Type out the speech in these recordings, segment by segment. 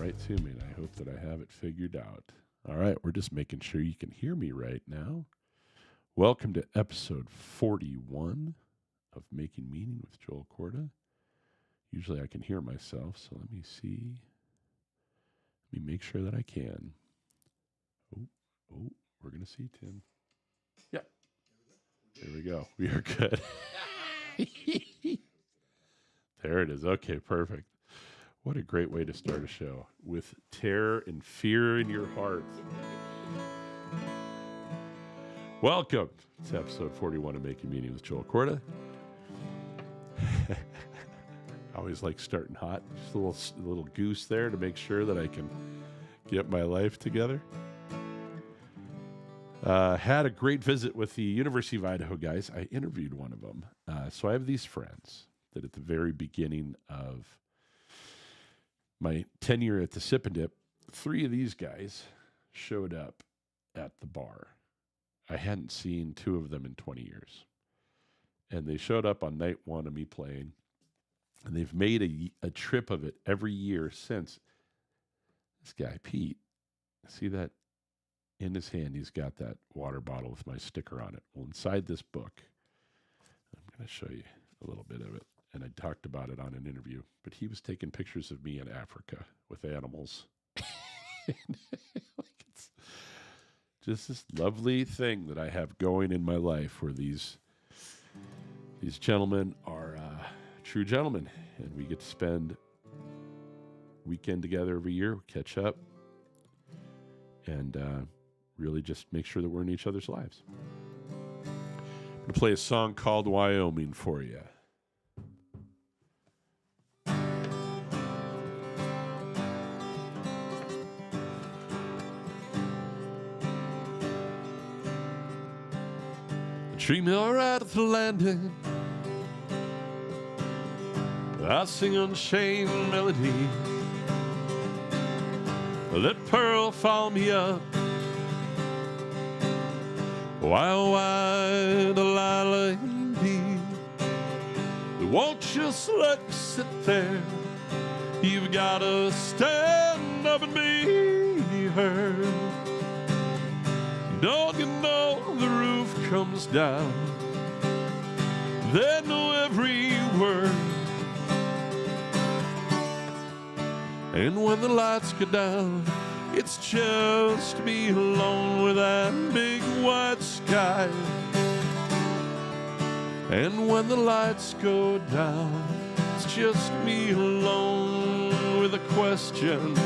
right to me, and I hope that I have it figured out. All right, we're just making sure you can hear me right now. Welcome to episode 41 of Making Meaning with Joel Corda. Usually I can hear myself, so let me see. Let me make sure that I can. Oh, we're going to see Tim. Yeah. There we go. We are good. There it is. Okay, perfect. What a great way to start a show, with terror and fear in your heart. Welcome to episode 41 of Making Meaning with Joel Corda. I always like starting hot. Just a little goose there to make sure that I can get my life together. Had a great visit with the University of Idaho guys. I interviewed one of them. So I have these friends that at the very beginning of my tenure at the Sip and Dip, 3 of these guys showed up at the bar. I hadn't seen 2 of them in 20 years. And they showed up on night 1 of me playing. And they've made a trip of it every year since. This guy, Pete, see that? In his hand, he's got that water bottle with my sticker on it. Well, inside this book, I'm going to show you a little bit of it. And I talked about it on an interview. But he was taking pictures of me in Africa with animals. It's just this lovely thing that I have going in my life where these gentlemen are true gentlemen. And we get to spend a weekend together every year, catch up, and really just make sure that we're in each other's lives. I'm going to play a song called Wyoming for you. Treat me all right at the landing. I sing unchained melody. Let Pearl follow me up. Why Delilah indeed? It won't just let you sit there. You've got to stand up and be heard. Don't you know the roof comes down? They know every word. And when the lights go down, it's just me alone with that big white sky. And when the lights go down, it's just me alone with a question.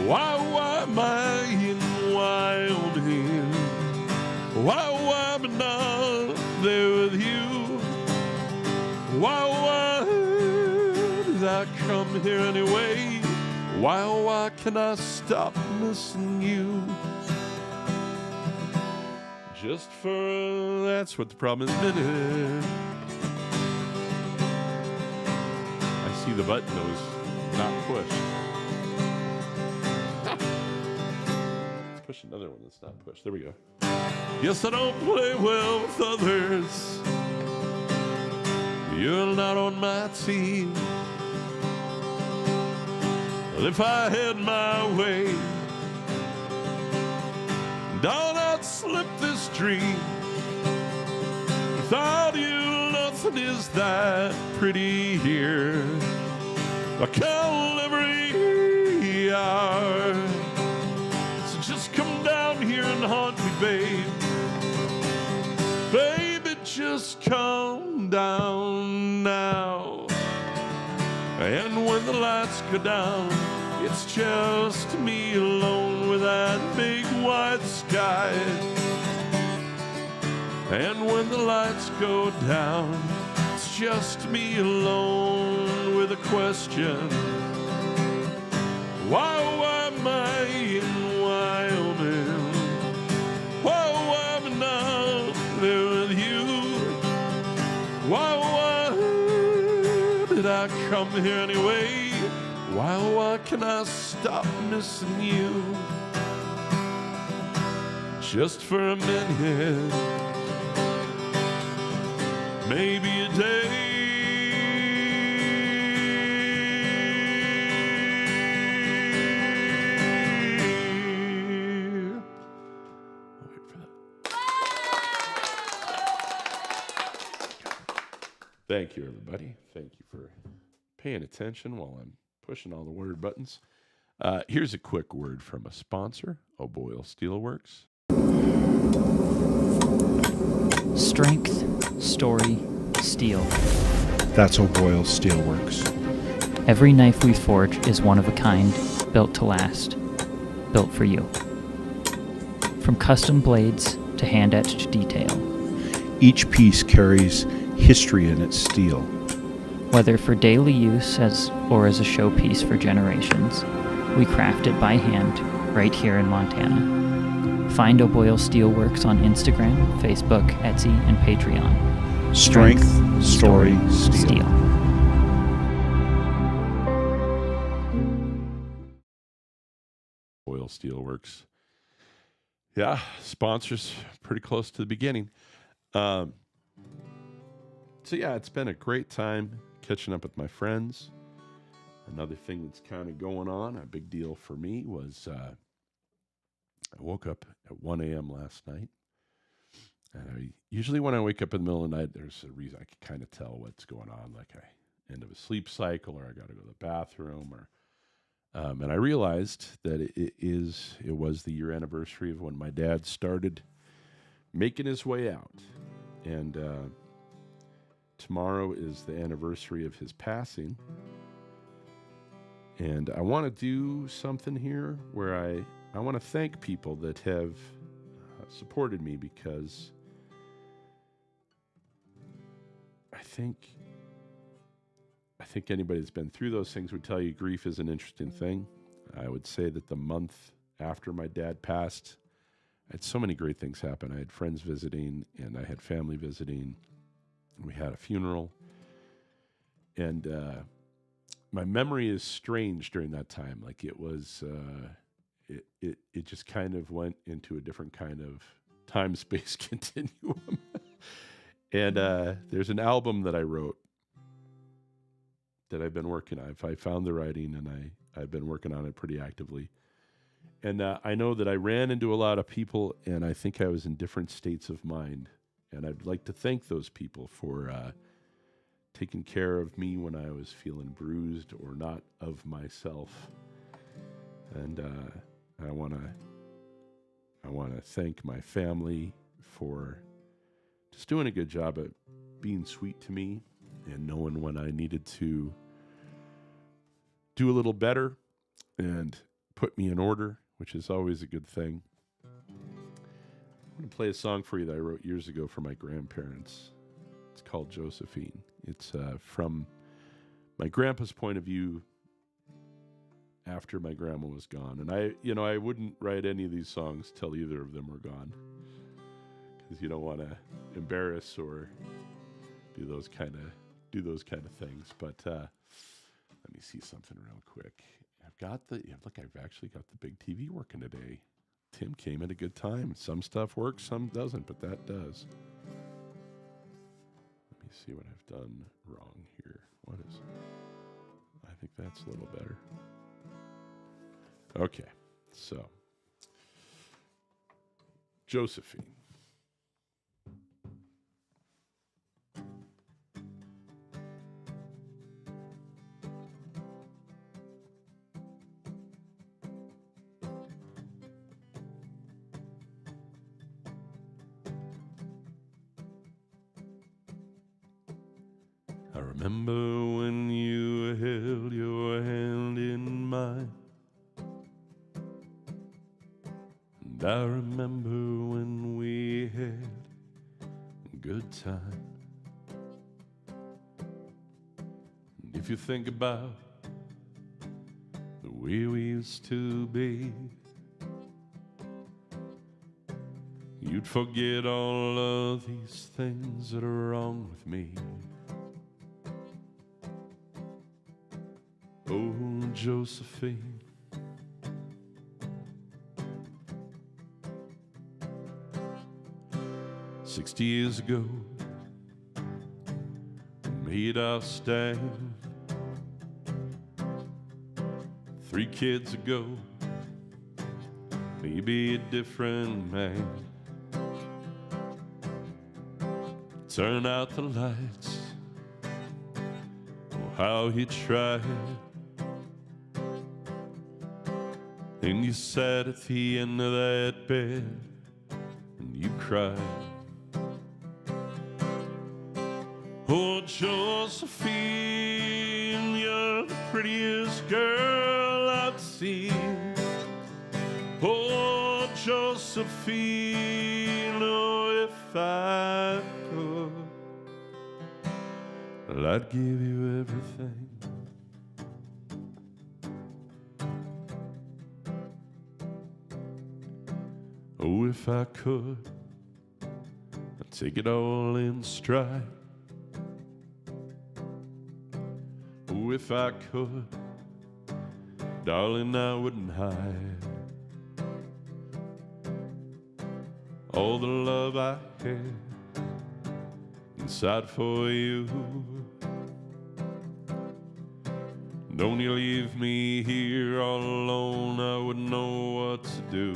Why am I in Wyoming? Why am I not there with you? Why did I come here anyway? Why can I stop missing you? Just for that's what the problem is. Minute. I see the button that was not pushed. Let's push another one that's not pushed. There we go. Yes, I don't play well with others. You're not on my team. Well, if I had my way, down I'd slip this dream. Without you, nothing is that pretty here. I count every hour. So just come down here and haunt me, babe. Baby, just come down now. And when the lights go down, it's just me alone with that big white sky. And when the lights go down, it's just me alone with a question. Why am I in Wyoming? Why am I not there with you? Why did I come here anyway? Why can I stop missing you? Just for a minute, maybe a day. Thank you, everybody. Thank you for paying attention while I'm pushing all the word buttons. Here's a quick word from a sponsor, O'Boyle Steelworks. Strength, story, steel. That's O'Boyle Steelworks. Every knife we forge is one of a kind, built to last. Built for you. From custom blades to hand-etched detail. Each piece carries history in its steel. Whether for daily use or as a showpiece for generations, we craft it by hand right here in Montana. Find O'Boyle Steelworks on Instagram, Facebook, Etsy, and Patreon. Strength, story, steel. O'Boyle Steelworks. Yeah, sponsors pretty close to the beginning. So yeah, it's been a great time catching up with my friends. Another thing that's kind of going on, a big deal for me, was I woke up at 1 a.m. last night. And usually when I wake up in the middle of the night, there's a reason I can kind of tell what's going on, like I end of a sleep cycle, or I got to go to the bathroom, or and I realized that it was the year anniversary of when my dad started making his way out, and tomorrow is the anniversary of his passing. And I want to do something here where I want to thank people that have supported me, because I think anybody that's been through those things would tell you grief is an interesting thing. I would say that the month after my dad passed, I had so many great things happen. I had friends visiting, and I had family visiting. We had a funeral. And my memory is strange during that time. Like it was, it just kind of went into a different kind of time-space continuum. And there's an album that I wrote that I've been working on. I found the writing, and I've been working on it pretty actively. And I know that I ran into a lot of people, and I think I was in different states of mind. And I'd like to thank those people for taking care of me when I was feeling bruised or not of myself. And I want to thank my family for just doing a good job at being sweet to me and knowing when I needed to do a little better and put me in order, which is always a good thing. I'm going to play a song for you that I wrote years ago for my grandparents. It's called Josephine. It's from my grandpa's point of view after my grandma was gone. And I wouldn't write any of these songs till either of them were gone, because you don't want to embarrass or do those kind of things. But let me see something real quick. I've actually got the big TV working today. Tim came at a good time. Some stuff works, some doesn't, but that does. Let me see what I've done wrong here. I think that's a little better. Okay, so Josephine. I remember when you held your hand in mine, and I remember when we had a good time. And if you think about the way we used to be, you'd forget all of these things that are wrong with me. Oh, Josephine, 60 years ago, we made our stand. 3 kids ago, maybe a different man. Turn out the lights, how he tried. And you sat at the end of that bed and you cried. Oh, Josephine, you're the prettiest girl I've seen. Oh, Josephine, oh, if I could, well, I'd give you everything. Oh, if I could, I'd take it all in stride. Oh, if I could, darling, I wouldn't hide all the love I had inside for you. Don't you leave me here all alone, I wouldn't know what to do.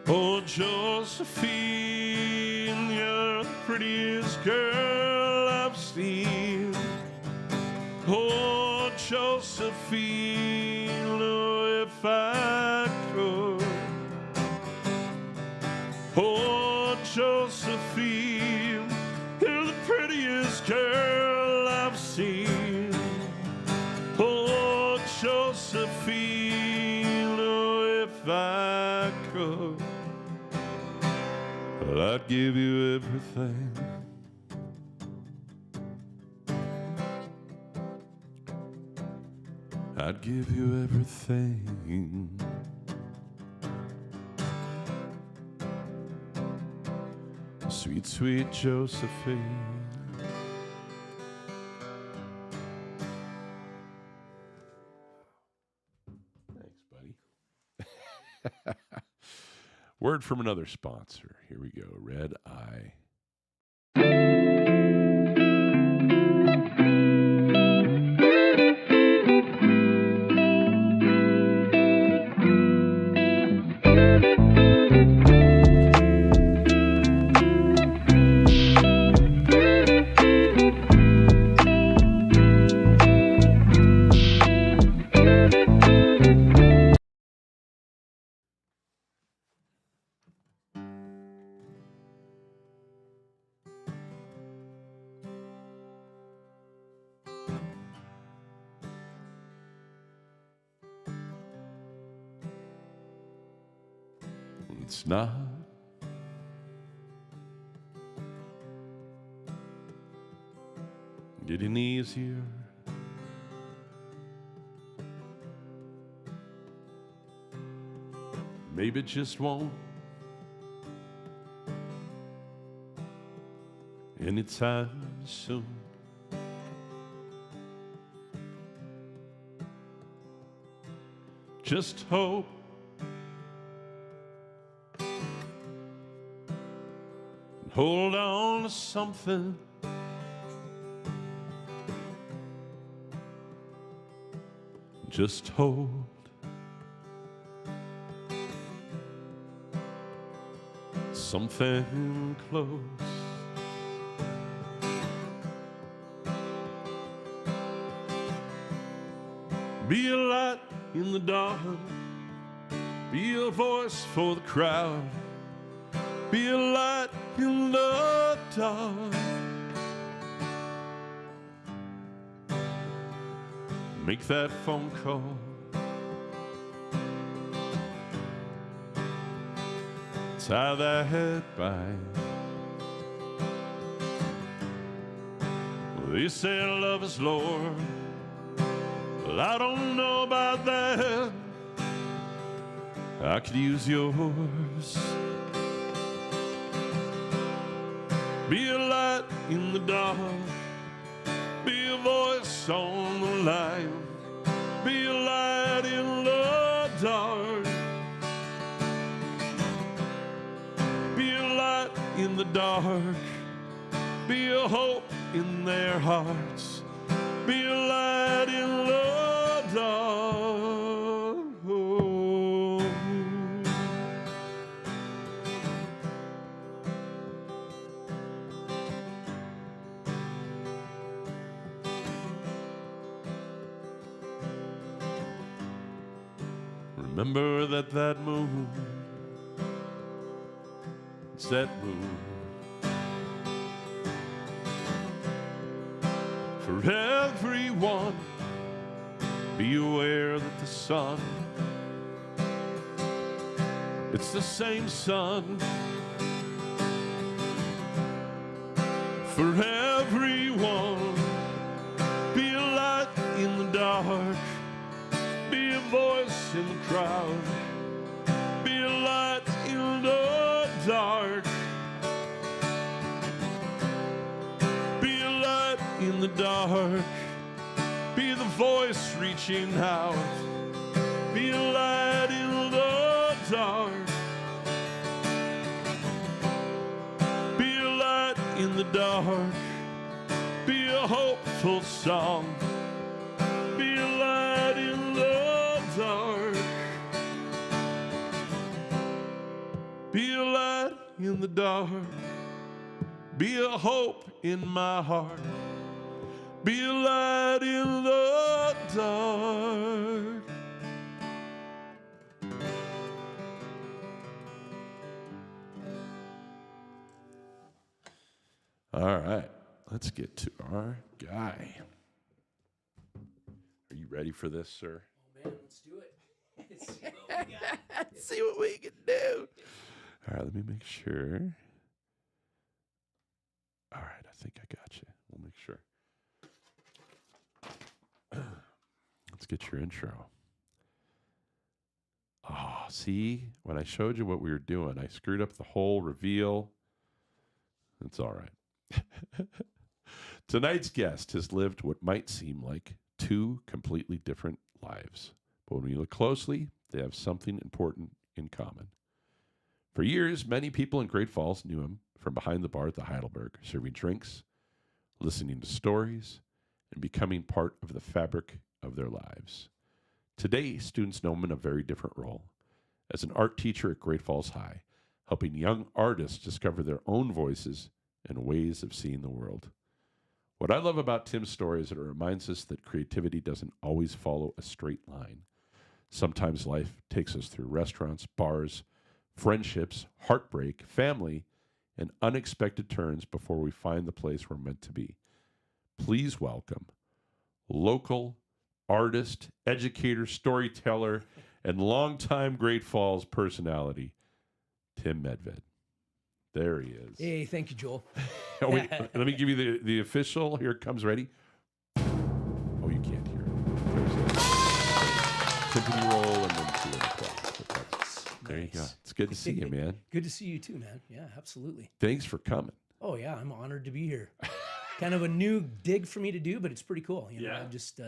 Oh, Josephine, you're the prettiest girl I've seen. Oh, Josephine, oh, if I could. Oh, Josephine, you're the prettiest girl I've seen. Oh, Josephine, oh, if I could, well, I'd give you everything. I'd give you everything. Sweet, sweet Josephine. Thanks, buddy. Word from another sponsor. Here we go. Red Eye. It's not getting easier. Maybe it just won't anytime soon. Just hope and hold on to something. Just hold something close. Be a light in the dark, be a voice for the crowd, be a light in the dark. Make that phone call. Tie that head back. Well, they say love is Lord. Well, I don't know about that. I could use yours. Be a light in the dark, be a voice on the line, be a light in the dark, be a light in the dark, be a hope in their hearts, be a light in the dark. Remember that moon, it's that moon. For everyone, be aware that the sun, it's the same sun. For everyone, be a light in the dark, be a voice in the crowd, be a light in the dark, be a light in the dark, be the voice reaching out, be a light in the dark, be a light in the dark, be a hopeful song, be a light in the dark, be a light in the dark, be a hope in my heart, be a light in the dark. All right, let's get to our guy. Are you ready for this, sir? Oh, man, let's do it. Let's see what we got. Let's see what we can do. All right, let me make sure. All right, I think I got you. We'll make sure. Let's get your intro. Oh, see, when I showed you what we were doing, I screwed up the whole reveal. It's all right. Tonight's guest has lived what might seem like two completely different lives. But when we look closely, they have something important in common. For years, many people in Great Falls knew him from behind the bar at the Heidelberg, serving drinks, listening to stories, and becoming part of the fabric of their lives. Today, students know him in a very different role. As an art teacher at Great Falls High, helping young artists discover their own voices and ways of seeing the world. What I love about Tim's story is that it reminds us that creativity doesn't always follow a straight line. Sometimes life takes us through restaurants, bars, friendships, heartbreak, family, and unexpected turns before we find the place we're meant to be. Please welcome local artist, educator, storyteller, and longtime Great Falls personality, Tim Medved. There he is. Hey, thank you, Joel. Oh, wait, let me give you the official. Here it comes. Ready? Oh, you can't hear it. There's a timpani roll and then 2 applause. There you go. Nice. It's good to see you, man. Good to see you too, man. Yeah, absolutely. Thanks for coming. Oh, yeah, I'm honored to be here. Kind of a new dig for me to do, but it's pretty cool. You know, Yeah. I'm just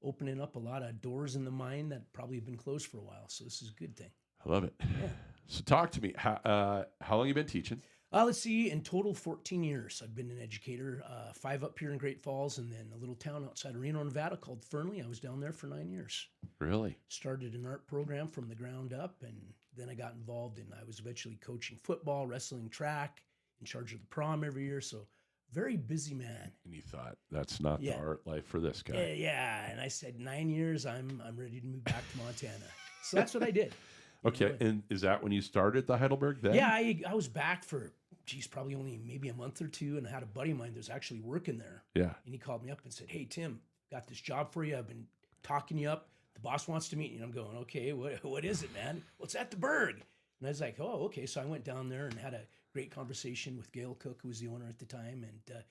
opening up a lot of doors in the mind that probably have been closed for a while. So this is a good thing. I love it. Yeah. So talk to me. How long you been teaching? Let's see, in total, 14 years. I've been an educator, 5 up here in Great Falls, and then a little town outside of Reno, Nevada called Fernley. I was down there for 9 years. Really? Started an art program from the ground up, and then I got involved in, I was eventually coaching football, wrestling, track, in charge of the prom every year. So very busy man. And you thought, that's not Yeah. the art life for this guy. Yeah, and I said 9 years, I'm ready to move back to Montana. So that's what I did. Okay, and is that when you started the Heidelberg then? Yeah, I was back for, probably only maybe a month or two, and I had a buddy of mine that was actually working there. Yeah. And he called me up and said, "Hey, Tim, got this job for you. I've been talking you up. The boss wants to meet you." And I'm going, "Okay, what is it, man?" "Well, it's at the Berg." And I was like, "Oh, okay." So I went down there and had a great conversation with Gail Cook, who was the owner at the time, and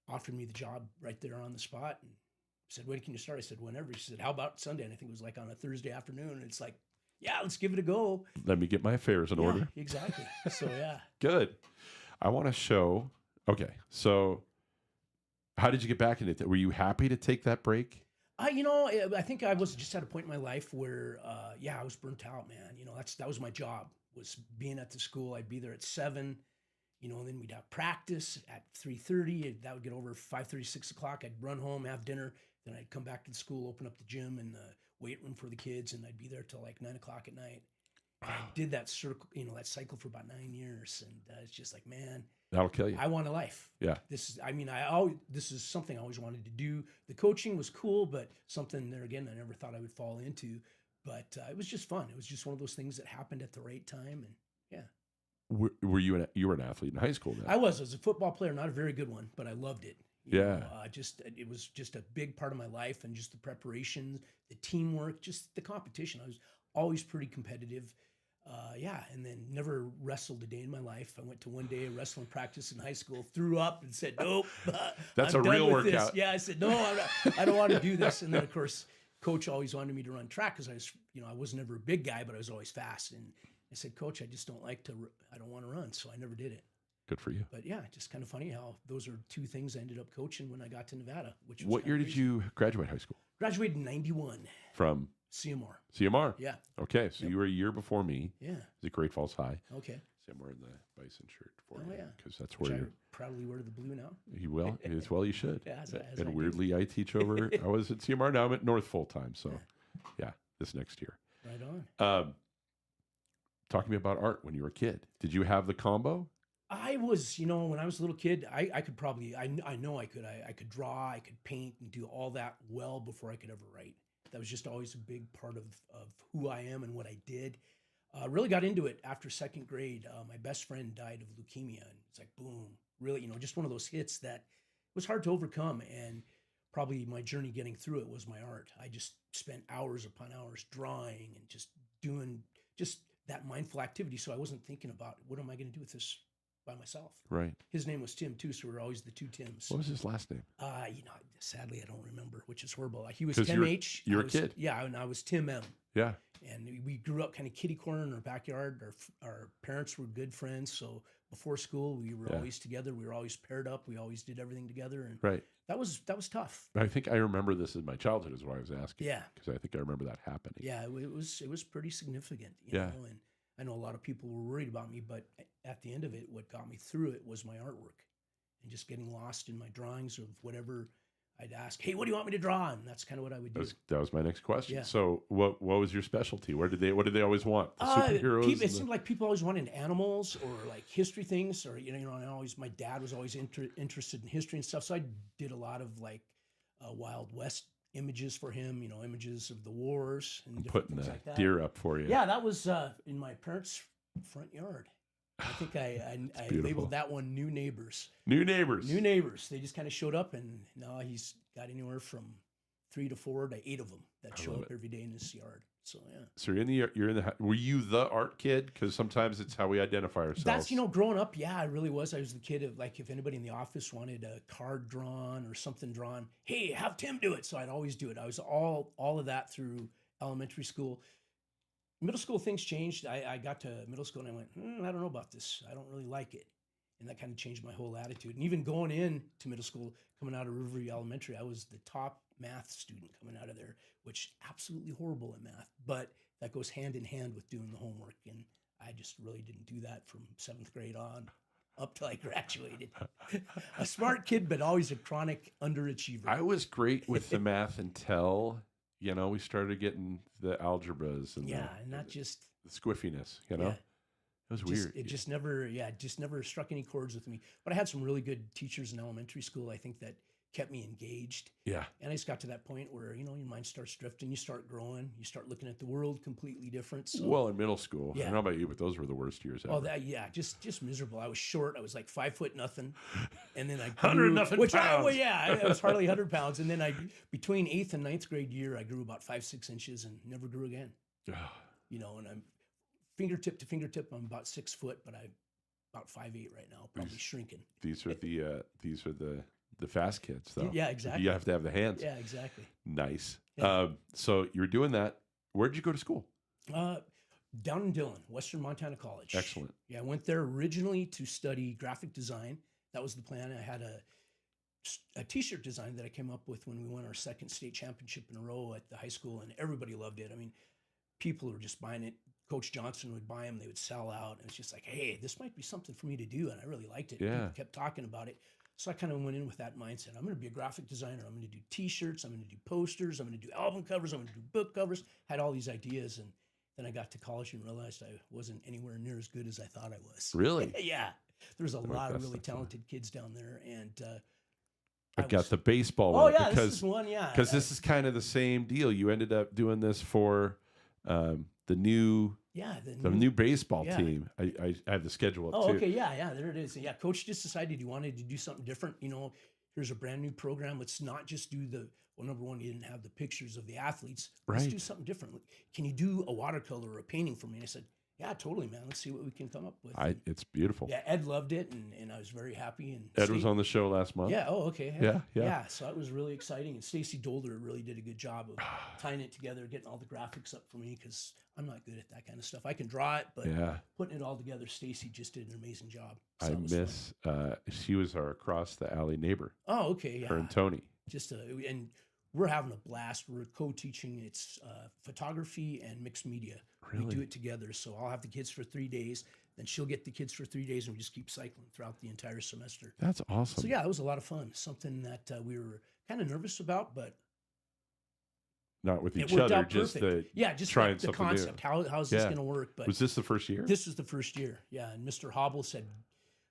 offered me the job right there on the spot. And said, "When can you start?" I said, "Whenever." She said, "How about Sunday?" And I think it was like on a Thursday afternoon. And it's like, yeah, let's give it a go. Let me get my affairs in order. Exactly. So, yeah. Good. I want to show. Okay, so how did you get back into it? Were you happy to take that break? I think I was just at a point in my life where, I was burnt out, man. That was my job, was being at the school. I'd be there at 7, and then we'd have practice at 3:30. That would get over 5:30, 6 o'clock. I'd run home, have dinner. Then I'd come back to the school, open up the gym and the weight room for the kids, and I'd be there till like 9 o'clock at night. And I did that circle, that cycle for about 9 years, and it's just like, man, That'll kill you. I want a life. Yeah. This is something I always wanted to do. The coaching was cool, but something there again I never thought I would fall into. But it was just fun. It was just one of those things that happened at the right time. And yeah, Were you you were an athlete in high school then? I was a football player, not a very good one, but I loved it. Yeah. It was just a big part of my life, and just the preparation, the teamwork, just the competition. I was always pretty competitive. And then never wrestled a day in my life. I went to one day of wrestling practice in high school, threw up, and said, "Nope, That's I'm a done real with this." workout. Yeah, I said, "No, I don't want to do this." And then, of course, coach always wanted me to run track because I was, I was never a big guy, but I was always fast. And I said, "Coach, I just don't like to. I don't want to run," so I never did it. Good for you. But yeah, just kind of funny how those are two things I ended up coaching when I got to Nevada. Which was What year did you graduate high school? Graduated in '91, From CMR. CMR. Yeah. Okay, so you were a year before me. Yeah. It was at Great Falls High. Okay. So I'm wearing the Bison shirt for Oh, you yeah. because that's Which where I you're. proudly wear the blue now. You will as well. You should. Yeah, as I and do. weirdly, I teach over. I was at CMR. Now I'm at North full time. So, yeah, this next year. Right on. Talk to me about art when you were a kid. Did you have the combo? I was, when I was a little kid, I could probably, I know I could. I could draw, I could paint, and do all that well before I could ever write. That was just always a big part of who I am and what I did. Really got into it after second grade. My best friend died of leukemia, and it's like, boom, really, just one of those hits that was hard to overcome. And probably my journey getting through it was my art. I just spent hours upon hours drawing and just doing just that mindful activity. So I wasn't thinking about what am I going to do with this by myself. Right. His name was Tim too, so we were always the two Tims. What was his last name? Sadly I don't remember, which is horrible. He was 'Cause Tim H. you were I a was- kid. Yeah, and I was Tim M. Yeah. And we grew up kind of kitty corner in our backyard. Our parents were good friends, so before school we were always together. We were always paired up. We always did everything together, and Right. that was tough. I think I remember this in my childhood. Is why I was asking. Yeah. Because I think I remember that happening. Yeah, it was pretty significant. You Yeah. know, and I know a lot of people were worried about me, but at the end of it, what got me through it was my artwork, and just getting lost in my drawings of whatever I'd ask. Hey, what do you want me to draw? And that's kind of what I would do. That was my next question. Yeah. So, what was your specialty? What did they always want? The superheroes. It seemed like people always wanted animals or like history things, or and my dad was always interested in history and stuff. So I did a lot of like Wild West images for him, images of the wars and I'm different putting things the like that. deer up for you. Yeah, that was in my parents' front yard. I think I beautiful. labeled that one New Neighbors. New neighbors. New Neighbors. They just kind of showed up, and now he's got anywhere from 3 to 4 to 8 of them that show up every day in his yard. So yeah. So you're in the. Were you the art kid? Because sometimes it's how we identify ourselves. That's growing up. Yeah, I really was. I was the kid of like if anybody in the office wanted a card drawn or something drawn, hey, have Tim do it. So I'd always do it. I was all of that through elementary school. Middle school, things changed. I got to middle school and I went, I don't know about this. I don't really like it. And that kind of changed my whole attitude. And even going into middle school, coming out of Riverview Elementary, I was the top math student coming out of there, which absolutely horrible at math. But that goes hand in hand with doing the homework. And I just really didn't do that from 7th grade on up till I graduated. A smart kid, but always a chronic underachiever. I was great with the math until we started getting the algebras and not just the squiffiness. Yeah. It was weird. It just never struck any chords with me. But I had some really good teachers in elementary school, I think, that kept me engaged. Yeah. And I just got to that point where, your mind starts drifting, you start growing, you start looking at the world completely different. So, Well, in middle school, Yeah. I don't know about you, but those were the worst years ever. just miserable. I was short. I was like 5'0" nothing. And then I 100 nothing pounds. I was hardly 100 pounds. And then between 8th and 9th grade year, I grew about 5-6 inches and never grew again. And I'm fingertip to fingertip, I'm about 6 foot, but I'm about 5'8" right now, probably shrinking. These are the fast kids, though. Yeah, exactly. You have to have the hands. Yeah, exactly. Nice. Yeah. So you were doing that. Where did you go to school? Down in Dillon, Western Montana College. Excellent. Yeah, I went there originally to study graphic design. That was the plan. I had a T-shirt design that I came up with when we won our 2nd state championship in a row at the high school, and everybody loved it. I mean, people were just buying it. Coach Johnson would buy them. They would sell out. And it's just like, hey, this might be something for me to do. And I really liked it. Yeah. People kept talking about it. So I kind of went in with that mindset. I'm going to be a graphic designer. I'm going to do T-shirts. I'm going to do posters. I'm going to do album covers. I'm going to do book covers. Had all these ideas. And then I got to college and realized I wasn't anywhere near as good as I thought I was. Really? Yeah. There's a lot of that's really not funny. talented kids down there. And I got the baseball Oh, one yeah, because this is one, yeah. because this is kind of the same deal. You ended up doing this for The new Yeah, the new baseball yeah. team. I have the schedule up Oh, too. okay, yeah, there it is. Yeah, coach just decided he wanted to do something different. Here's a brand new program. Let's not just do number one, he didn't have the pictures of the athletes. Let's do Right. something different. Can you do a watercolor or a painting for me? And I said, yeah, totally, man. Let's see what we can come up with. And It's beautiful. yeah, Ed loved it, and I was very happy. And Ed was on the show last month. Yeah. Oh, okay. Yeah. So it was really exciting. And Stacy Dolder really did a good job of tying it together, getting all the graphics up for me because I'm not good at that kind of stuff. I can draw it, but Yeah. putting it all together, Stacy just did an amazing job. So I it was fun. miss. She was our across the alley neighbor. Oh, okay. Yeah. Her and Tony. And we're having a blast. We're co-teaching. It's photography and mixed media. Really? We do it together. So I'll have the kids for 3 days. Then she'll get the kids for 3 days, and we just keep cycling throughout the entire semester. That's awesome. So yeah, it was a lot of fun. Something that we were kind of nervous about, but Not with it each worked other, out just perfect. Just trying like the something concept. new. How's this going to work? But Was this the first year? this was the first year. Yeah, and Mr. Hobble said,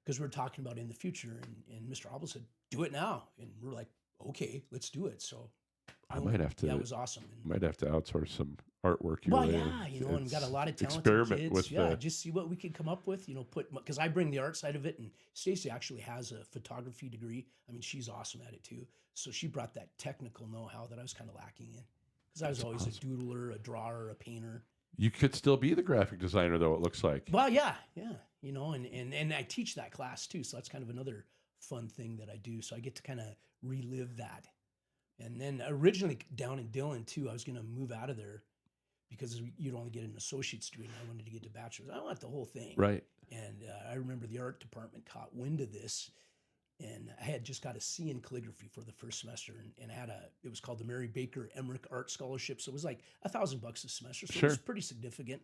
because we were talking about in the future, and Mr. Hobble said, do it now, and we're like, okay, let's do it. So I might have to. Yeah, it was awesome. And, Might have to outsource some artwork. Your well, way. yeah, and we got a lot of talented Experiment kids. with Yeah, just see what we could come up with. Because I bring the art side of it, and Stacy actually has a photography degree. I mean, she's awesome at it too. So she brought that technical know-how that I was kind of lacking in. Because I was always a doodler, a drawer, a painter. You could still be the graphic designer, though. It looks like. Well, yeah, and I teach that class too, so that's kind of another fun thing that I do. So I get to kind of relive that. And then originally down in Dillon too, I was going to move out of there because you'd only get an associate's degree, and I wanted to get to bachelor's. I want the whole thing. Right. And I remember the art department caught wind of this, and I had just got a C in calligraphy for the first semester, and it was called the Mary Baker Emmerich Art Scholarship. So it was like $1,000 a semester. So Sure. It was pretty significant.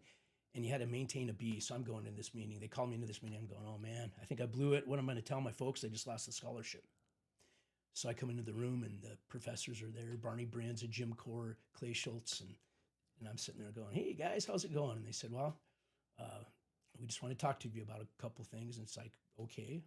And you had to maintain a B. So I'm going to this meeting. They called me into this meeting. I'm going, oh man, I think I blew it. What am I going to tell my folks? I just lost the scholarship. So I come into the room, and the professors are there, Barney Brands and Jim Core, Clay Schultz, and I'm sitting there going, hey guys, how's it going? And they said, well, we just want to talk to you about a couple things. And it's like, okay,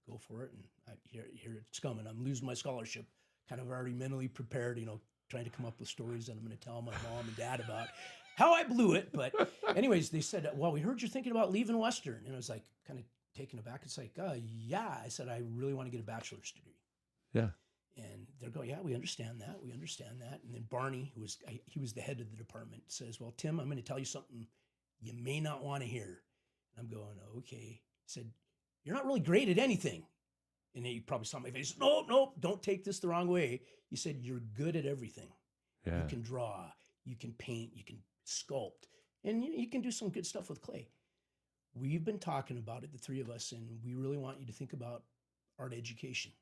go for it. And here it's coming. I'm losing my scholarship, kind of already mentally prepared, trying to come up with stories that I'm going to tell my mom and dad about how I blew it. But anyways, they said, well, we heard you're thinking about leaving Western. And I was like, kind of taken aback. It's like, yeah. I said, I really want to get a bachelor's degree. Yeah. And they're going, yeah, we understand that. We understand that. And then Barney, he was the head of the department, says, well, Tim, I'm going to tell you something you may not want to hear. And I'm going, okay. He said, you're not really great at anything. And he probably saw my face. No, don't take this the wrong way. He said, you're good at everything. Yeah. You can draw, you can paint, you can sculpt, and you can do some good stuff with clay. We've been talking about it, the three of us, and we really want you to think about art education.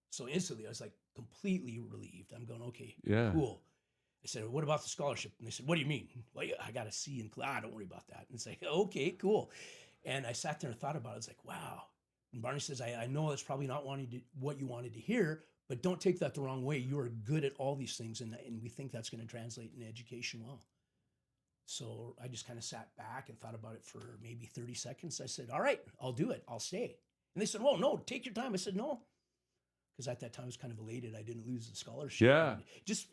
So instantly I was like completely relieved. I'm going, okay, Yeah. cool. I said, what about the scholarship? And they said, what do you mean? Well, I got a C in class. Don't worry about that. And it's like, okay, cool. And I sat there and thought about it. It's like, wow. And Barney says, I know that's probably not what you wanted to hear, but don't take that the wrong way. You are good at all these things, and we think that's going to translate in education well. So I just kind of sat back and thought about it for maybe 30 seconds. I said, all right, I'll do it. I'll stay. And they said, well, no, take your time. I said, no. Because at that time I was kind of elated. I didn't lose the scholarship. Yeah. And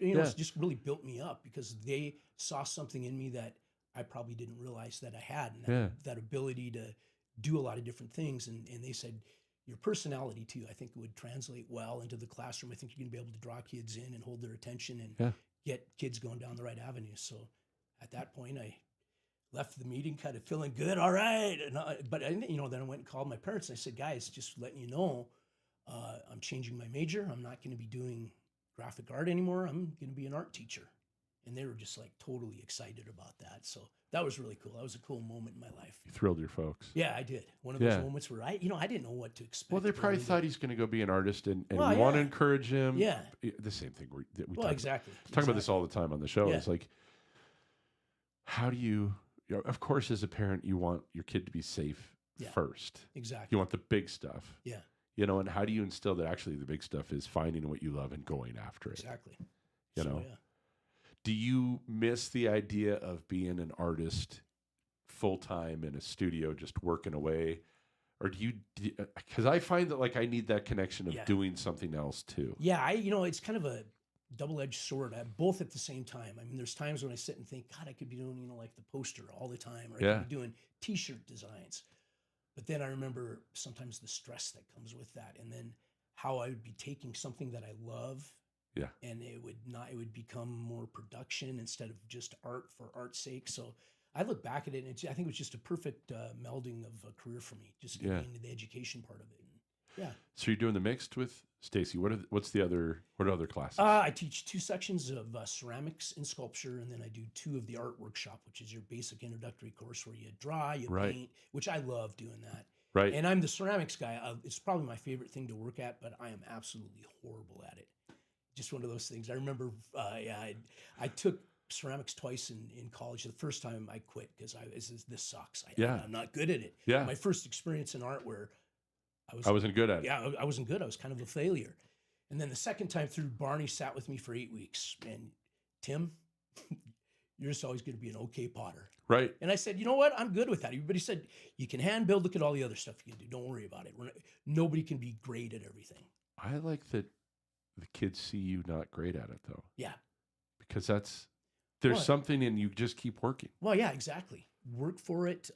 it just really built me up because they saw something in me that I probably didn't realize that I had, and that ability to do a lot of different things. And they said, your personality too, I think would translate well into the classroom. I think you're gonna be able to draw kids in and hold their attention and get kids going down the right avenue. So at that point I left the meeting kind of feeling good. All right. But then I went and called my parents and I said, guys, just letting you know, I'm changing my major. I'm not going to be doing graphic art anymore. I'm going to be an art teacher. And they were just like totally excited about that. So that was really cool. That was a cool moment in my life. You thrilled your folks. Yeah, I did. One of those moments where I didn't know what to expect. Well, they probably thought he's going to go be an artist and Well, want to encourage him. Yeah. The same thing that we Well, talk exactly. talk about this all the time on the show. Yeah. It's like, how do you of course, as a parent, you want your kid to be safe first. Exactly. You want the big stuff. Yeah. And how do you instill that actually the big stuff is finding what you love and going after it? Exactly. You know? Do you miss the idea of being an artist full-time in a studio just working away? Or do you, because I find that like I need that connection of doing something else too. Yeah, it's kind of double-edged sword, both at the same time. I mean, there's times when I sit and think, God, I could be doing, like the poster all the time, or I Yeah. could be doing T-shirt designs. But then I remember sometimes the stress that comes with that, and then how I would be taking something that I love, Yeah. and it would become more production instead of just art for art's sake. So I look back at it, and I think it was just a perfect melding of a career for me, just getting into the education part of it. Yeah. So you're doing the mixed with Stacy. What are other classes? I teach 2 sections of ceramics and sculpture, and then I do 2 of the art workshop, which is your basic introductory course where you draw, you Right. paint, which I love doing that. Right. And I'm the ceramics guy. It's probably my favorite thing to work at, but I am absolutely horrible at it. Just one of those things. I remember, I took ceramics twice in college. The first time I quit because this sucks. I'm not good at it. Yeah. My first experience in art where I wasn't good at it. Yeah, I wasn't good. I was kind of a failure. And then the second time through, Barney sat with me for 8 weeks. And Tim, you're just always going to be an okay potter. Right. And I said, you know what? I'm good with that. Everybody said, you can hand build. Look at all the other stuff you can do. Don't worry about it. Nobody can be great at everything. I like that the kids see you not great at it, though. Yeah. Because there's something and you just keep working. Well, yeah, exactly. Work for it.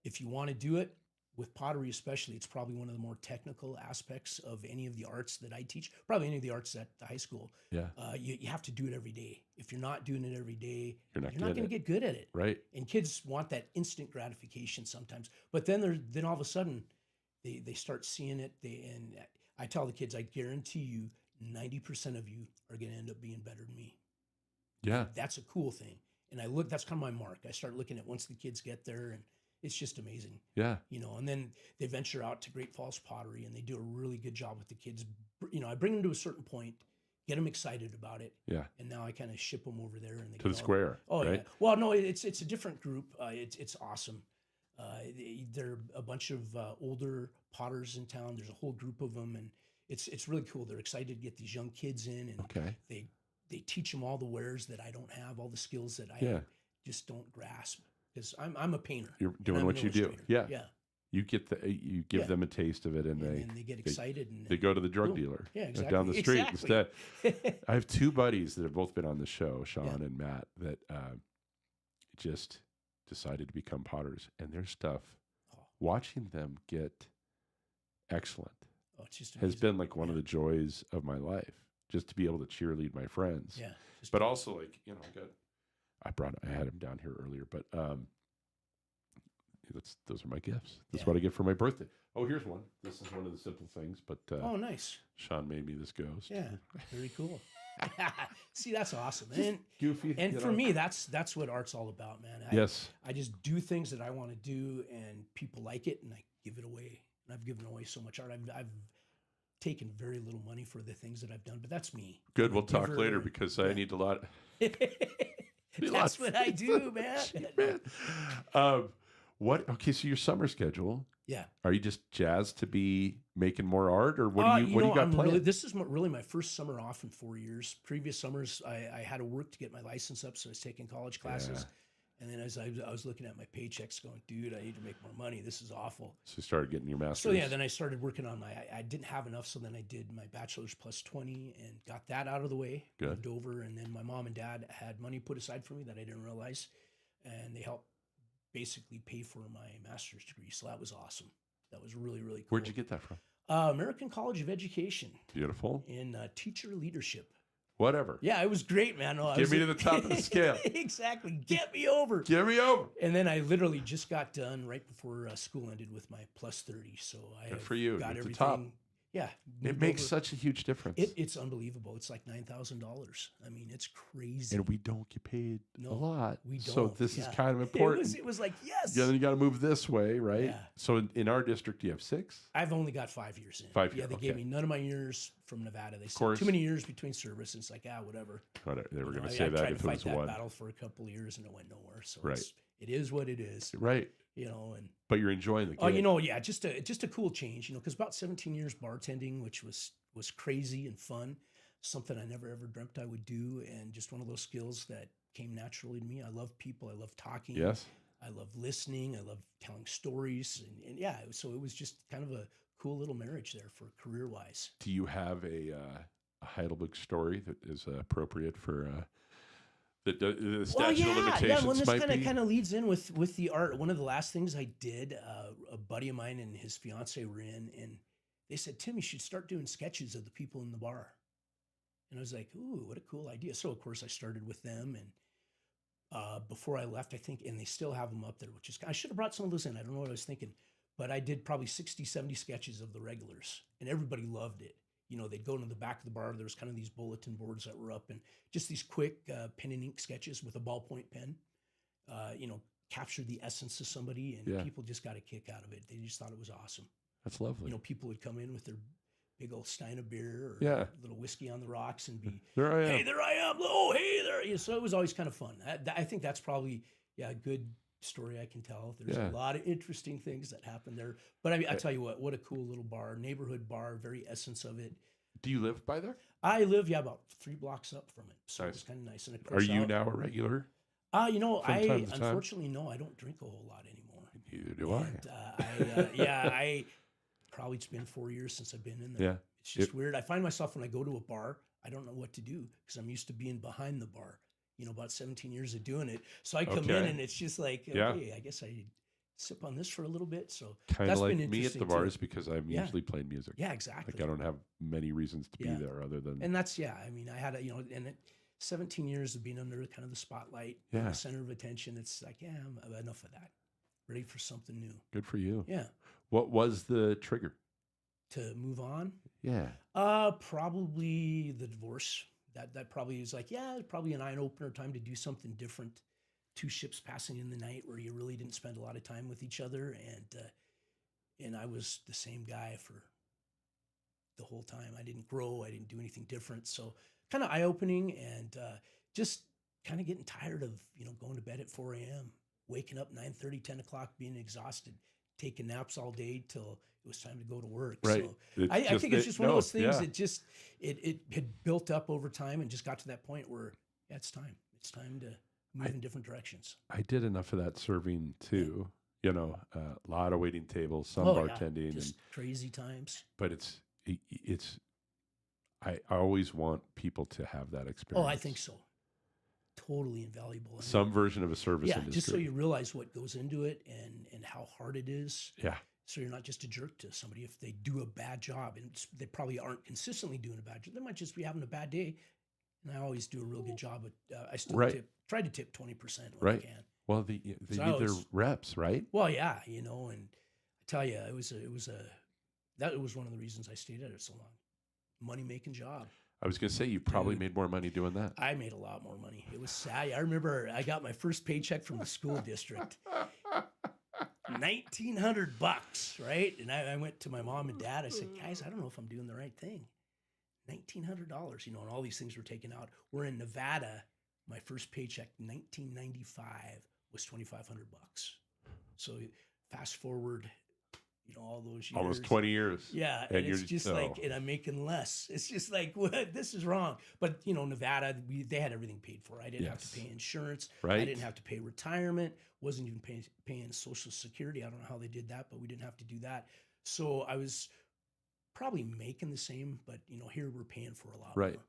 If you want to do it, with pottery especially, it's probably one of the more technical aspects of any of the arts that I teach, probably any of the arts at the high school. Yeah. You have to do it every day. If you're not doing it every day, you're not going to get good at it. Right. And kids want that instant gratification sometimes. But then all of a sudden, they start seeing it. And I tell the kids, I guarantee you, 90% of you are going to end up being better than me. Yeah. That's a cool thing. And that's kind of my mark. I start looking at once the kids get there, and it's just amazing. Yeah. And then they venture out to Great Falls Pottery, and they do a really good job with the kids. I bring them to a certain point, get them excited about it. Yeah. And now I kind of ship them over there, and they to the square. Oh, right? Yeah. Well, no, it's a different group. It's awesome. They're a bunch of older potters in town. There's a whole group of them, and it's really cool. They're excited to get these young kids in, and they teach them all the wares that I don't have, all the skills that I just don't grasp. Because I'm a painter. You're doing what you do. Yeah. Yeah. You give them a taste of it, and they get excited. And they go to the drug dealer down the street instead. I have 2 buddies that have both been on the show, Sean and Matt, that just decided to become potters. And their stuff, watching them get excellent, has been like one of the joys of my life, just to be able to cheerlead my friends. Yeah. But also, like, I had him down here earlier, but those are my gifts. That's what I get for my birthday. Oh, here's one. This is one of the simple things, but oh, nice. Sean made me this ghost. Yeah, very cool. See, that's awesome. And goofy. And for me, that's what art's all about, man. I just do things that I want to do, and people like it, and I give it away. And I've given away so much art. I've taken very little money for the things that I've done, but that's me. Good. We'll talk later because I need a lot. That's what I do, man. Okay, so your summer schedule. Yeah. Are you just jazzed to be making more art, or what do you got planned? This is really my first summer off in 4 years. Previous summers, I had to work to get my license up, so I was taking college classes. And then as I was looking at my paychecks going, dude, I need to make more money. This is awful. So you started getting your master's. So yeah, then I started working on I didn't have enough, so then I did my bachelor's plus 20 and got that out of the way. Good. Moved over, and then my mom and dad had money put aside for me that I didn't realize. And they helped basically pay for my master's degree. So that was awesome. That was really, really cool. Where'd you get that from? American College of Education. Beautiful. In teacher leadership. Whatever. Yeah, it was great, man. Get me to the top of the scale. Exactly. Get me over. Get me over. And then I literally just got done right before school ended with my plus 30. So I Good for you. got At everything. the top. Yeah. It makes such a huge difference. It's unbelievable. It's like $9,000. I mean, it's crazy. And we don't get paid a lot. We don't. So this is kind of important. It was like, yes. Yeah, then you got to move this way, right? Yeah. So in our district, you have 6? I've only got 5 years in. 5 years. Yeah, they gave me none of my years from Nevada. They said too many years between service. It's like, whatever. They were going to say that I tried if to it was fight that one. battle for a couple of years and it went nowhere. So right. It is what it is. Right. But you're enjoying the gig. Just a cool change, because about 17 years bartending, which was crazy and fun, something I never ever dreamt I would do, and just one of those skills that came naturally to me. I love people. I love talking. Yes. I love listening. I love telling stories, so it was just kind of a cool little marriage there for career-wise. Do you have Heidelberg story that is appropriate for the Well, statute of yeah. limitations Well, this might be? kind of leads in with the art. One of the last things I did, a buddy of mine and his fiance were in, and they said, "Tim, you should start doing sketches of the people in the bar." And I was like, "Ooh, what a cool idea!" So of course I started with them, and before I left, I think, and they still have them up there, which is, I should have brought some of those in. I don't know what I was thinking, but I did probably 60, 70 sketches of the regulars, and everybody loved it. You know, they'd go into the back of the bar. There was kind of these bulletin boards that were up, and just these quick pen and ink sketches with a ballpoint pen, you know, captured the essence of somebody, and Yeah. people just got a kick out of it. They just thought it was awesome. That's lovely. You know, people would come in with their big old stein of beer or Yeah. a little whiskey on the rocks and be, There I am. "Hey, there I am. Oh, hey there." Yeah, so it was always kind of fun. I think that's probably, a good story I can tell. There's Yeah. a lot of interesting things that happen there. But I tell you what a cool little bar, neighborhood bar, very essence of it. Do you live by there? I live, about 3 blocks up from it. So Nice. it's kind of nice. And of Are course, you now a regular? You know, from time to time? unfortunately, no, I don't drink a whole lot anymore. Neither do I. And, I probably, it's been 4 years since I've been in there. Yeah. It's just weird. I find myself when I go to a bar, I don't know what to do because I'm used to being behind the bar, you know, about 17 years of doing it. So I come in Okay. and it's just like, Yeah. okay, I guess I sip on this for a little bit. So Kind of that's like been me at the interesting, too. bars because I'm Yeah. usually playing music. yeah, exactly. Like I don't have many reasons to be Yeah. there other than And that's, I mean, I had a, 17 years of being under kind of the spotlight, Yeah. the center of attention. It's like, I'm enough of that. Ready for something new. good for you. Yeah. What was the trigger? To move on. Yeah. Probably the divorce. That probably is like, probably an eye opener, time to do something different. 2 ships passing in the night where you really didn't spend a lot of time with each other, and I was the same guy for the whole time. I didn't grow. I didn't do anything different. So kind of eye opening, and just kind of getting tired of going to bed at 4 a.m., waking up 9:30, 10 o'clock, being exhausted, taking naps all day till it was time to go to work. Right. So It's I think it's just one of those things yeah. that just it had built up over time and just got to that point where it's time. It's time to move in different directions. I did enough of that serving too. You know, a lot of waiting tables, some Oh, yeah. bartending, Just crazy times. but it's I always want people to have that experience. Oh, I think so. Totally invaluable. I mean, Some version of a service industry. just so you realize what goes into it and how hard it is. Yeah. So you're not just a jerk to somebody if they do a bad job, and they probably aren't consistently doing a bad job. They might just be having a bad day. And I always do a real good job. I still Right. try to tip 20% when Right. I can. Well, they So need their reps, right? Well, yeah, and I tell you, it was one of the reasons I stayed at it so long. Money making job. I was going to say you probably Dude. made more money doing that. I made a lot more money. It was sad. I remember I got my first paycheck from the school district. $1,900, right? And I went to my mom and dad. I said, "Guys, I don't know if I'm doing the right thing." $1,900, and all these things were taken out. We're in Nevada. My first paycheck, 1995, was $2,500. So fast forward, all those years. Almost 20 years. Yeah, And and it's you're- just like, and I'm making less. It's just like, what? This is wrong. But Nevada, they had everything paid for. I didn't have Yes. to pay insurance. Right. I didn't have to pay retirement. Wasn't even paying Social Security. I don't know how they did that, but we didn't have to do that. So I was probably making the same, but here we're paying for a lot Right. more.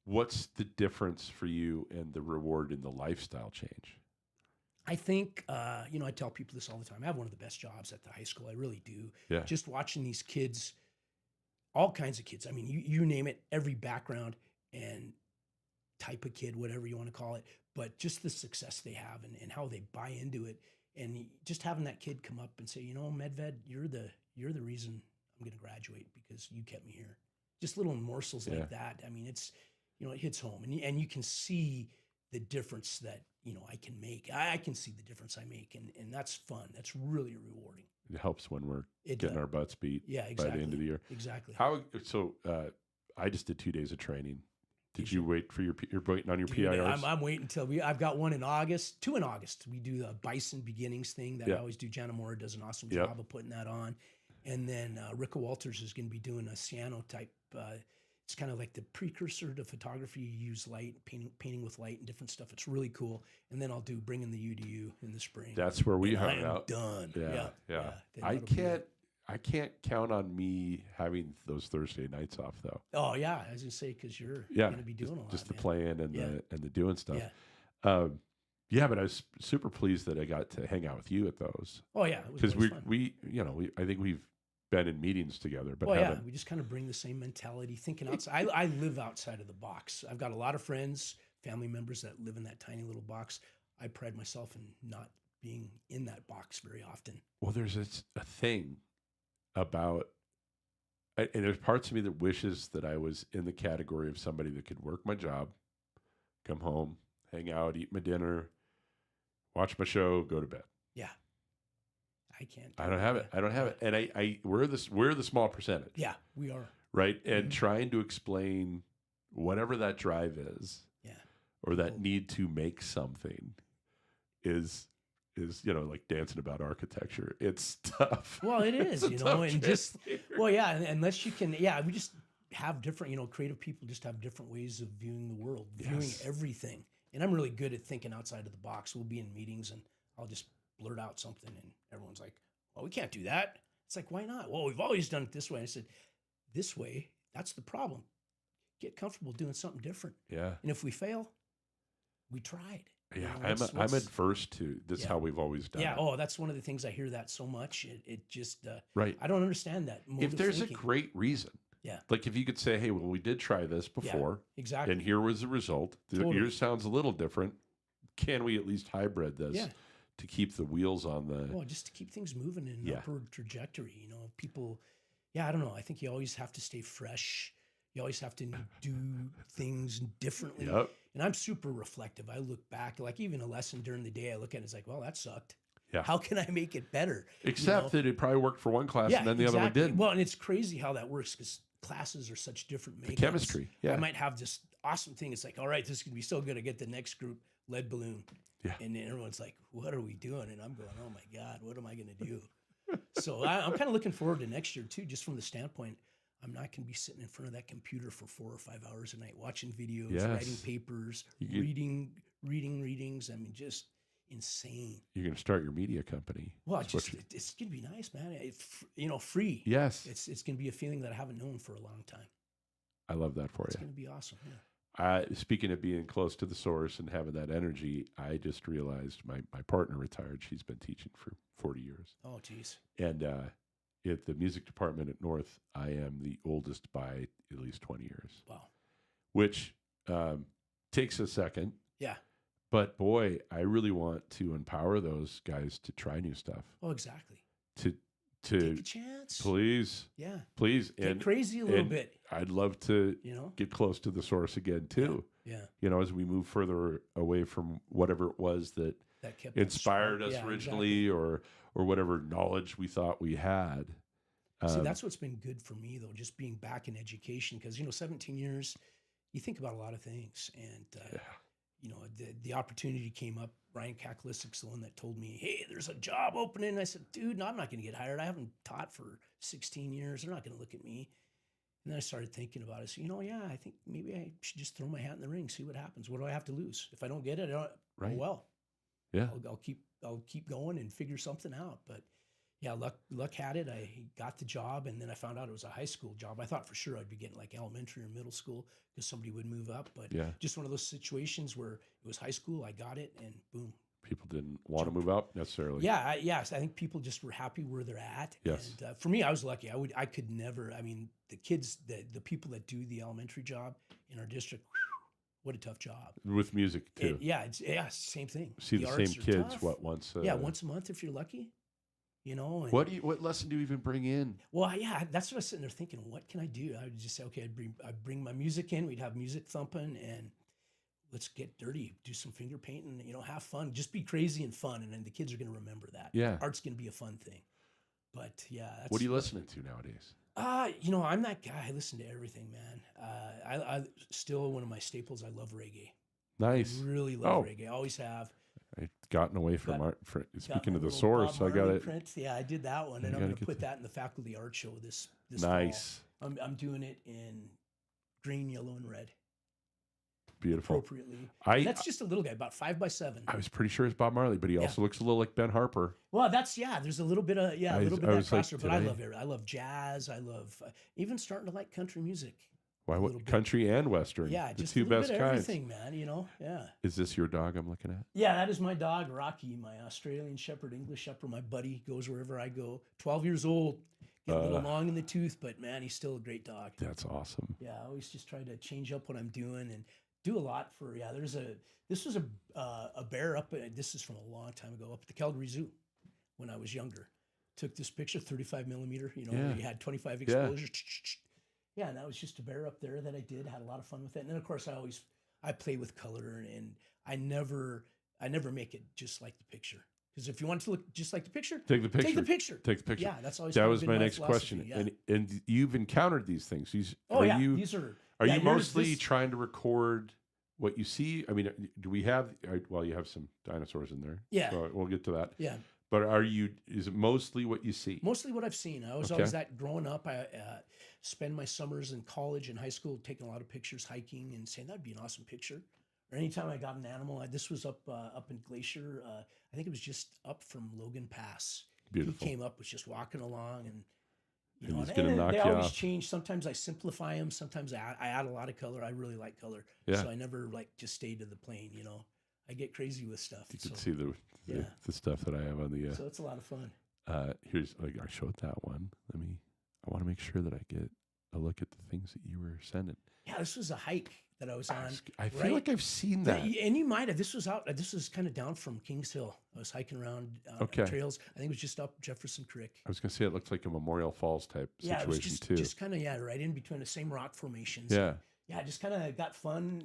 What's the difference for you and the reward in the lifestyle change? I think, I tell people this all the time. I have one of the best jobs at the high school. I really do. Yeah. Just watching these kids, all kinds of kids. I mean, you name it, every background and type of kid, whatever you want to call it, but just the success they have and how they buy into it. And just having that kid come up and say, Medved, you're the reason I'm going to graduate because you kept me here. Just little morsels Yeah. like that. I mean, it's, it hits home, and you can see the difference that, I can make. I can see the difference I make, and that's fun. That's really rewarding. It helps when we're It getting does. our butts beat Yeah, by exactly. the end of the year. Exactly. I just did 2 days of training. Did Did you wait for you're waiting on your Dude, PIRs? I'm waiting until I've got one in August, 2 in August. We do the Bison Beginnings thing that Yeah. I always do. Jana Mora does an awesome Yep. job of putting that on. And then Ricka Walters is going to be doing a cyano type. It's kind of like the precursor to photography. You use light, painting with light and different stuff. It's really cool. And then I'll do Bringing the U to You in the spring. That's where we And I hung am out. done. Yeah. Then I that'll be can't. it. I can't count on me having those Thursday nights off though. Oh yeah, I was gonna say because you're Yeah, gonna be doing a lot. just the man. playing and the doing stuff. Yeah. Yeah, but I was super pleased that I got to hang out with you at those Oh yeah, it was because always fun. we I think we've been in meetings together, but Well, yeah, haven't. we just kind of bring the same mentality, thinking outside. I live outside of the box. I've got a lot of friends, family members that live in that tiny little box. I pride myself in not being in that box very often. Well, there's a thing about, and there's parts of me that wishes that I was in the category of somebody that could work my job, come home, hang out, eat my dinner, watch my show, go to bed. Yeah, I can't. I don't have it. I don't have it. And we're the small percentage. Yeah, we are. Right. And trying to explain whatever that drive is, Yeah. or that need to make something is like dancing about architecture. It's tough. Well, it is, It's a tough and just translator. well, yeah, unless you can, yeah, we just have different, creative people just have different ways of viewing the world, viewing Yes. everything. And I'm really good at thinking outside of the box. We'll be in meetings and I'll just blurt out something and everyone's like, well, we can't do that. It's like, why not? Well, we've always done it this way. I said, this way, that's the problem. Get comfortable doing something different. Yeah. And if we fail, we tried. Yeah. What's- I'm adverse to this. Yeah. How we've always done Yeah. it. Oh, that's one of the things I hear that so much. It just, Right. I don't understand that. mode If of there's thinking. a great reason. Yeah. Like if you could say, hey, well, we did try this before, Exactly. and here was the result. Totally. Yours sounds a little different. Can we at least hybrid this Yeah. to keep the wheels on the? Well, just to keep things moving in an Yeah. upward trajectory. People, yeah, I don't know. I think you always have to stay fresh. You always have to do things differently. Yep. And I'm super reflective. I look back, like even a lesson during the day, I look at it, it's like, well, that sucked. Yeah. How can I make it better? Except that it probably worked for one class and then the other one exactly. didn't. Well, and it's crazy how that works because classes are such different makeups. chemistry, yeah. I might have this awesome thing. It's like, all right, this is going to be so good. I get the next group, lead balloon. Yeah. And then everyone's like, what are we doing? And I'm going, oh my God, what am I going to do? So I'm kind of looking forward to next year too, just from the standpoint, I'm not going to be sitting in front of that computer for 4 or 5 hours a night, watching videos, Yes. writing papers, You get- reading readings. I mean, just insane. You're going to start your media company. Well, That's what just it's going to be nice, man. Free. Yes. It's going to be a feeling that I haven't known for a long time. I love that for It's you. going to be awesome. Yeah. Speaking of being close to the source and having that energy, I just realized my partner retired. She's been teaching for 40 years. Oh, geez. And at the music department at North, I am the oldest by at least 20 years, Wow. which takes a second. Yeah. But boy, I really want to empower those guys to try new stuff. Oh, exactly. To Take a chance. please, Yeah. please, Get crazy a little and bit. I'd love to You know. get close to the source again too. Yeah. As we move further away from whatever it was that That kept that inspired spark. us Yeah, originally, or whatever knowledge we thought we had. See, that's what's been good for me though, just being back in education, because 17 years, you think about a lot of things, and the opportunity came up. Ryan Kaklisick's the one that told me, "Hey, there's a job opening." I said, "Dude, no, I'm not going to get hired. I haven't taught for 16 years. They're not going to look at me." And then I started thinking about it. So, yeah, I think maybe I should just throw my hat in the ring, see what happens. What do I have to lose? If I don't get it, I don't, Right. oh, well, Yeah. I'll keep going and figure something out. But yeah, luck had it. I got the job, and then I found out it was a high school job. I thought for sure I'd be getting like elementary or middle school because somebody would move up. But Yeah. just one of those situations where it was high school. I got it, and boom. People didn't want to move up necessarily. Yeah, yes. I think people just were happy where they're at. Yes. And for me, I was lucky. I could never. I mean, the kids, the people that do the elementary job in our district, what a tough job. With music too. Same thing. See the arts same are kids tough. once. Once a month if you're lucky. And, What lesson do you even bring in? Well, yeah, that's what I was sitting there thinking. What can I do? I would just say, okay, I'd bring my music in. We'd have music thumping, and let's get dirty, do some finger painting. Have fun, just be crazy and fun, and then the kids are going to remember that. Yeah. Art's going to be a fun thing. But yeah, that's, What are you listening to nowadays? I'm that guy. I listen to everything, man. I still, one of my staples. I love reggae. Nice. I really love Oh. reggae. I always have. I've gotten away from Got- art. Got Speaking my of the little source, Bob I got Marley it. print. Yeah, I did that one, You and I'm gotta going to get put the- that in the faculty art show this Nice. fall. I'm doing it in green, yellow, and red. Beautiful. appropriately. And that's just a little guy, about 5 by 7. I was pretty sure it's Bob Marley, but he also looks a little like Ben Harper. Well, there's a little bit of a little bit of that like, crossover, but I love it. I love jazz. I love even starting to like country music. Why? What country and western? Yeah, the just two a little best bit of kinds. everything, man. You know, yeah. Is this your dog I'm looking at? Yeah, that is my dog, Rocky, my Australian Shepherd, English Shepherd. My buddy goes wherever I go. 12 years old, getting a little long in the tooth, but man, he's still a great dog. That's awesome. Yeah, I always just try to change up what I'm doing and do a lot for. Yeah, this was a bear up. This is from a long time ago, up at the Calgary Zoo when I was younger. Took this picture, 35 millimeter. You know, where you had 25 exposures. Yeah, and that was just a bear up there that I did. Had a lot of fun with it. And then of course I play with color, and I never make it just like the picture. Because if you want it to look just like the picture, take the picture. Take the picture. Take the picture. Yeah, that's always that kind of was been my next philosophy, question. yeah. And you've encountered these things. These are. Are you mostly trying to record what you see? I mean, do we have? Well, you have some dinosaurs in there. Yeah. So we'll get to that. Yeah. But is it mostly what you see? Mostly what I've seen. I was always that growing up. I spend my summers in college and high school taking a lot of pictures, hiking, and saying that'd be an awesome picture. Or anytime I got an animal, this was up in Glacier. I think it was just up from Logan Pass. Beautiful. He came up, was just walking along, and he's gonna knock they you always off. change. Sometimes I simplify them. Sometimes I add a lot of color. I really like color, so I never just stay to the plain. You know, I get crazy with stuff. You can see the stuff that I have on the. So it's a lot of fun. Here's I showed that one. I want to make sure that I get a look at the things that you were sending. Yeah, this was a hike that I was on. I feel like I've seen that. And you might have. This was kind of down from Kings Hill. I was hiking around trails. I think it was just up Jefferson Creek. I was going to say it looked like a Memorial Falls type situation, it was too. just kind of, right in between the same rock formations. Yeah. Yeah, just kind of got fun,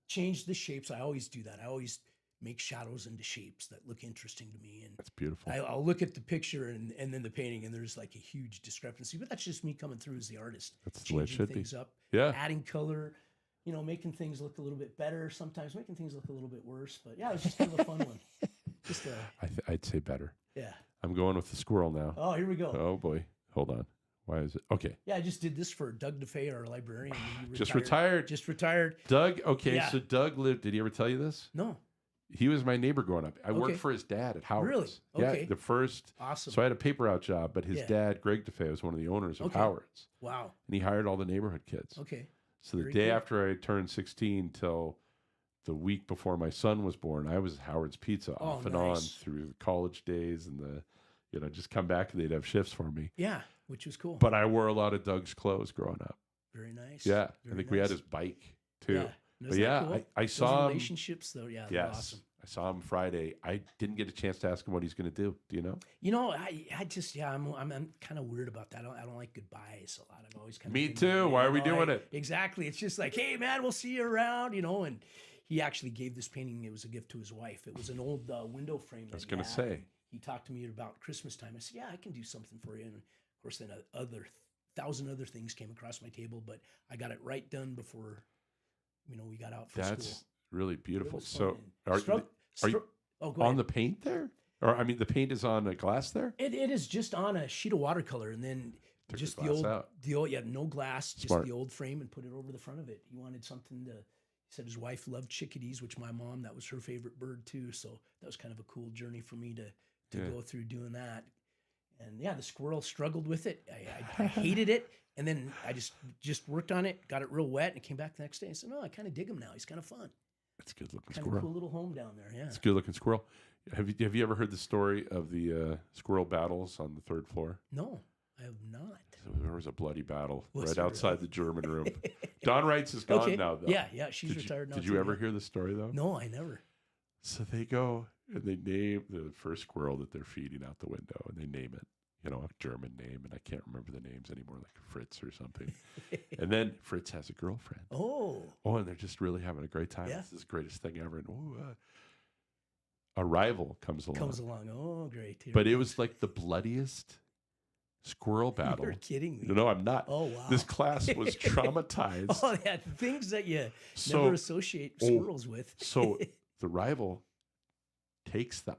changed the shapes. I always do that. I always make shadows into shapes that look interesting to me. And that's beautiful. I'll look at the picture and then the painting, and there's like a huge discrepancy. But that's just me coming through as the artist. That's the way it should be. Things up, adding color, making things look a little bit better. Sometimes making things look a little bit worse. But yeah, it was just kind of a fun one. Just I'd say better. Yeah. I'm going with the squirrel now. Oh, here we go. Oh boy, hold on. Why is it okay? Yeah, I just did this for Doug DeFay, our librarian. Just retired. Doug. Okay, so Doug lived. Did he ever tell you this? No. He was my neighbor growing up. I worked for his dad at Howard's. Really? Okay. Yeah, the first. Awesome. So I had a paper out job, but his dad, Greg DeFay, was one of the owners of Howard's. Wow. And he hired all the neighborhood kids. Okay. So the day after I turned 16 till the week before my son was born, I was at Howard's Pizza off and on through the college days and just come back and they'd have shifts for me. Yeah, which was cool. But I wore a lot of Doug's clothes growing up. Very nice. Yeah. I think we had his bike too. Yeah. But yeah, cool? I saw him. Relationships though. Yeah. Yes. Awesome. I saw him Friday. I didn't get a chance to ask him what he's going to do. Do you know? I just I'm kind of weird about that. I don't like goodbyes a lot. I've always kind of me too. Why are we doing it? Exactly. It's just like, hey man, we'll see you around. And he actually gave this painting. It was a gift to his wife. It was an old window frame. I was going to say. He talked to me about Christmas time. I said, yeah, I can do something for you. And of course, then 1,000 other things came across my table, but I got it right done before we got out for school. That's really beautiful. So are you on the paint there? Or I mean, the paint is on a glass there? It is just on a sheet of watercolor, and then just the old no glass, just the old frame, and put it over the front of it. He wanted something to. He said his wife loved chickadees, which my mom, that was her favorite bird too. So that was kind of a cool journey for me to go through doing that. And yeah, the squirrel struggled with it. I hated it. And then I just worked on it, got it real wet, and came back the next day and said, no, I kind of dig him now. He's kind of fun. It's a good looking kind squirrel. Of a cool little home down there. Yeah. It's a good looking squirrel. Have you ever heard the story of the squirrel battles on the third floor? No, I have not. So there was a bloody battle right outside the German room. Don Wrights is gone now, though. Yeah, she's retired now. Did you ever hear the story, though? No, I never. So they go and they name the first squirrel that they're feeding out the window, and they name it, a German name, and I can't remember the names anymore, like Fritz or something. And then Fritz has a girlfriend. Oh, and they're just really having a great time. Yeah. This is the greatest thing ever. And a rival comes along. Oh, great. But it was like the bloodiest squirrel battle. You're kidding me. No, I'm not. Oh, wow. This class was traumatized. Oh, yeah, things that you never associate squirrels with. So the rival takes the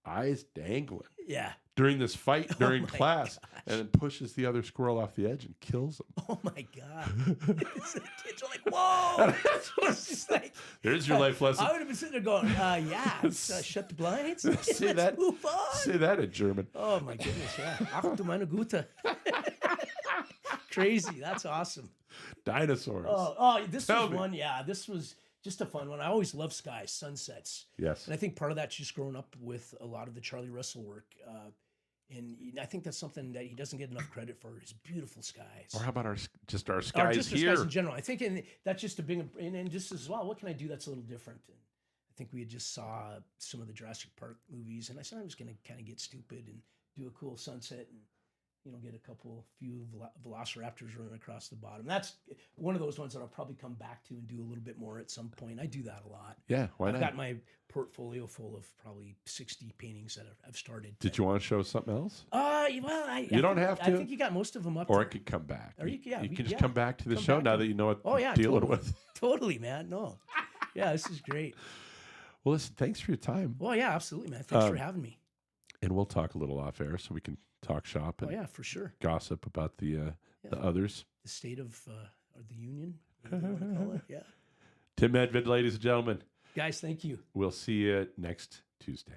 eyes dangling. Yeah. during this fight during my class, and then pushes the other squirrel off the edge and kills him. Oh my God. The kids are like, whoa. It's just like, There's your life lesson. I would have been sitting there going, yeah, shut the blinds. Say that. Move on. Say that in German. Oh my goodness, yeah. Ach du meine Güte. Crazy. That's awesome. Dinosaurs. This Tell was me. one. Yeah, this was just a fun one. I always love skies, sunsets. Yes. And I think part of that's just growing up with a lot of the Charlie Russell work. And I think that's something that he doesn't get enough credit for, is beautiful skies. Or how about our skies Or here? just the skies in general. I think that's just a big, and just as well, what can I do that's a little different? And I think we had just saw some of the Jurassic Park movies, and I said I was going to kind of get stupid and do a cool sunset and, get a few velociraptors running across the bottom. That's one of those ones that I'll probably come back to and do a little bit more at some point. I do that a lot. Yeah, why I've not? got my portfolio full of probably 60 paintings that I've started. Did you want to show something else? You don't have I to. think you got most of them up Or there. it could come back. Or you can just yeah. come back to the Come show back now and- that you know what Oh, yeah, we're dealing totally. with. Totally, man. No. Yeah, this is great. Well, listen, thanks for your time. Well, yeah, absolutely, man. Thanks for having me. And we'll talk a little off air so we can talk shop Oh, and yeah, for sure. gossip about the others. The state of or the union, whatever you want to call it. Yeah. Tim Medved, ladies and gentlemen. Guys, thank you. We'll see you next Tuesday.